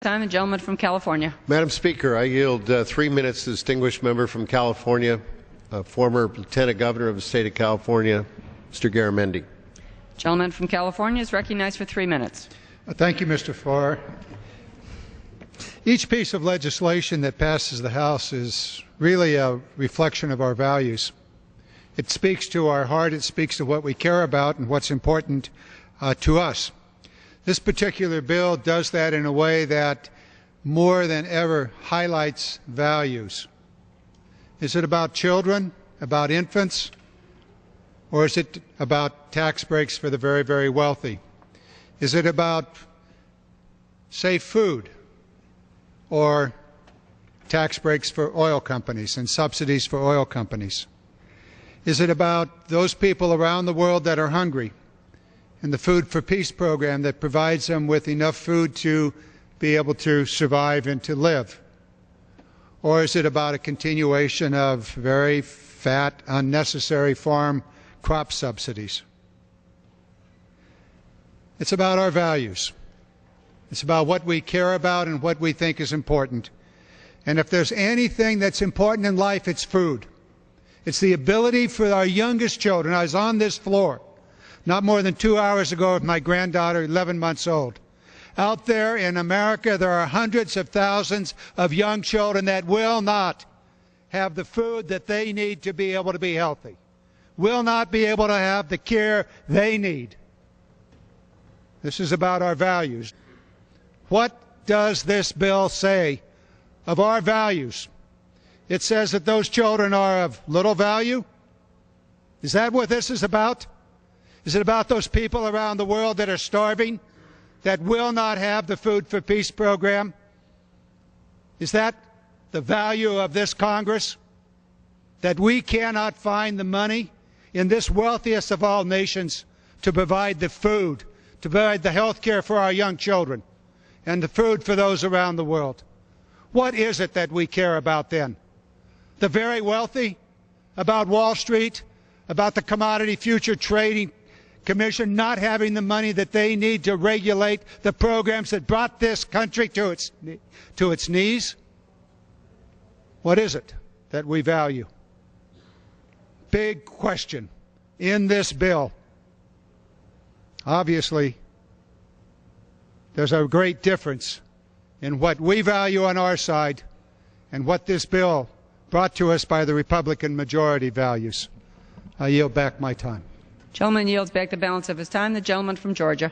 Time, the gentleman from California. Madam Speaker, I yield 3 minutes to the distinguished member from California, former Lieutenant Governor of the state of California, Mr. Garamendi. Gentleman from California is recognized for 3 minutes. Thank you, Mr. Farr. Each piece of legislation that passes the House is really a reflection of our values. It speaks to our heart, it speaks to what we care about and what's important to us. This particular bill does that in a way that more than ever highlights values. Is it about children, about infants, or is it about tax breaks for the very, very wealthy? Is it about safe food or tax breaks for oil companies and subsidies for oil companies? Is it about those people around the world that are hungry and the Food for Peace program that provides them with enough food to be able to survive and to live? Or is it about a continuation of very fat, unnecessary farm crop subsidies? It's about our values. It's about what we care about and what we think is important. And if there's anything that's important in life, it's food. It's the ability for our youngest children. I was on this floor not more than 2 hours ago with my granddaughter, 11 months old. Out there in America, there are hundreds of thousands of young children that will not have the food that they need to be able to be healthy, will not be able to have the care they need. This is about our values. What does this bill say of our values? It says that those children are of little value. Is that what this is about? Is it about those people around the world that are starving, that will not have the Food for Peace program? Is that the value of this Congress? That we cannot find the money in this wealthiest of all nations to provide the food, to provide the health care for our young children, and the food for those around the world? What is it that we care about then? The very wealthy? About Wall Street? About the Commodity Future Trading Commission not having the money that they need to regulate the programs that brought this country to its knees? What is it that we value? Big question in this bill. Obviously, there's a great difference in what we value on our side and what this bill brought to us by the Republican majority values. I yield back my time. Gentleman yields back the balance of his time. The gentleman from Georgia.